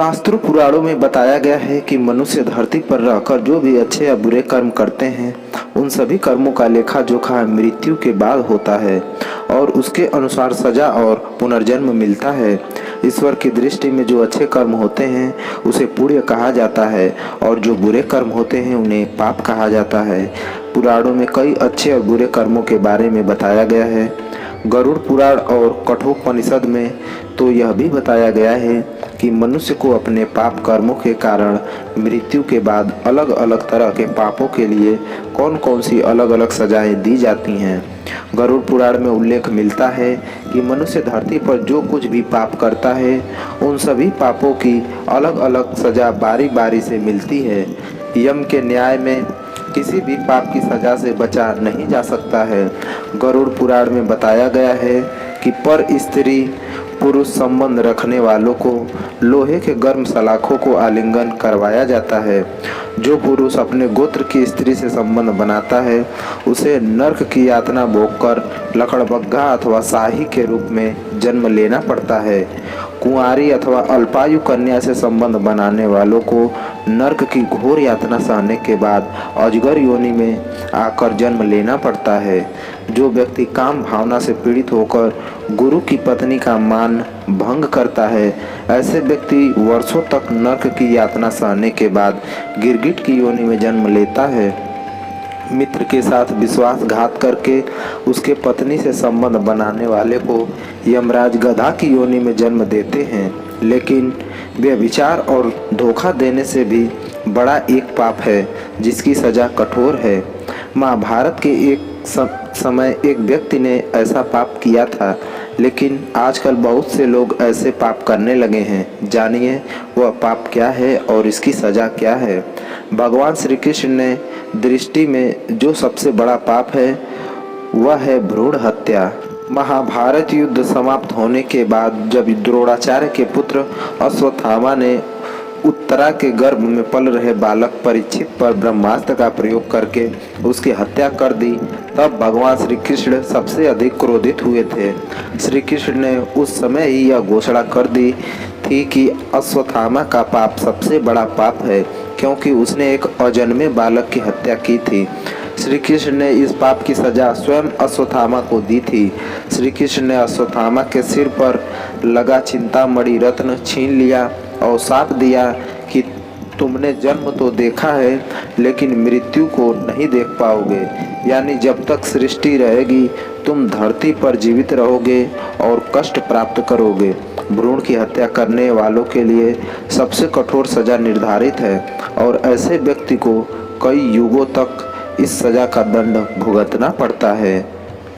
शास्त्रों पुराणों में बताया गया है कि मनुष्य धरती पर रहकर जो भी अच्छे या बुरे कर्म करते हैं उन सभी कर्मों का लेखा जोखा मृत्यु के बाद होता है और उसके अनुसार सजा और पुनर्जन्म मिलता है। ईश्वर की दृष्टि में जो अच्छे कर्म होते हैं उसे पुण्य कहा जाता है और जो बुरे कर्म होते हैं उन्हें पाप कहा जाता है। पुराणों में कई अच्छे और बुरे कर्मों के बारे में बताया गया है। गरुड़ पुराण और कठोपनिषद में तो यह भी बताया गया है कि मनुष्य को अपने पाप कर्मों के कारण मृत्यु के बाद अलग अलग तरह के पापों के लिए कौन कौन सी अलग अलग सजाएं दी जाती हैं। गरुड़ पुराण में उल्लेख मिलता है कि मनुष्य धरती पर जो कुछ भी पाप करता है उन सभी पापों की अलग अलग सजा बारी बारी से मिलती है। यम के न्याय में किसी भी पाप की सजा से बचा नहीं जा सकता है। गरुड़ पुराण में बताया गया है कि पर स्त्री पुरुष संबंध रखने वालों को लोहे के गर्म सलाखों को आलिंगन करवाया जाता है। जो पुरुष अपने गोत्र की स्त्री से संबंध बनाता है उसे नर्क की यातना भोगकर लकड़बग्घा अथवा शाही के रूप में जन्म लेना पड़ता है। कुंवारी अथवा अल्पायु कन्या से संबंध बनाने वालों को नर्क की घोर यातना सहने के बाद अजगर योनि में आकर जन्म लेना पड़ता है। जो व्यक्ति काम भावना से पीड़ित होकर गुरु की पत्नी का मान भंग करता है ऐसे व्यक्ति वर्षों तक नर्क की यातना सहने के बाद गिरगिट की योनि में जन्म लेता है। मित्र के साथ विश्वासघात करके उसके पत्नी से संबंध बनाने वाले को यमराज गधा की योनि में जन्म देते हैं। लेकिन व्यभिचार और धोखा देने से भी बड़ा एक पाप है जिसकी सजा कठोर है। महाभारत के एक समय एक व्यक्ति ने ऐसा पाप किया था, लेकिन आजकल बहुत से लोग ऐसे पाप करने लगे हैं। जानिए वह पाप क्या है और इसकी सजा क्या है। भगवान श्री कृष्ण ने दृष्टि में जो सबसे बड़ा पाप है वह है भ्रूण हत्या। महाभारत युद्ध समाप्त होने के बाद जब द्रोणाचार्य के पुत्र अश्वत्थामा ने उत्तरा के गर्भ में पल रहे बालक परीक्षित पर ब्रह्मास्त्र का प्रयोग करके उसकी हत्या कर दी, तब भगवान श्री कृष्ण सबसे अधिक क्रोधित हुए थे। श्री कृष्ण ने उस समय ही यह घोषणा कर दी थी कि अश्वत्थामा का पाप सबसे बड़ा पाप है, क्योंकि उसने एक अजन्मे बालक की हत्या की थी। श्री कृष्ण ने इस पाप की सजा स्वयं अश्वत्थामा को दी थी। श्री कृष्ण ने अश्वत्थामा के सिर पर लगा चिंतामणि रत्न छीन लिया और शाप दिया कि तुमने जन्म तो देखा है लेकिन मृत्यु को नहीं देख पाओगे, यानी जब तक सृष्टि रहेगी तुम धरती पर जीवित रहोगे और कष्ट प्राप्त करोगे। भ्रूण की हत्या करने वालों के लिए सबसे कठोर सजा निर्धारित है और ऐसे व्यक्ति को कई युगों तक इस सजा का दंड भुगतना पड़ता है।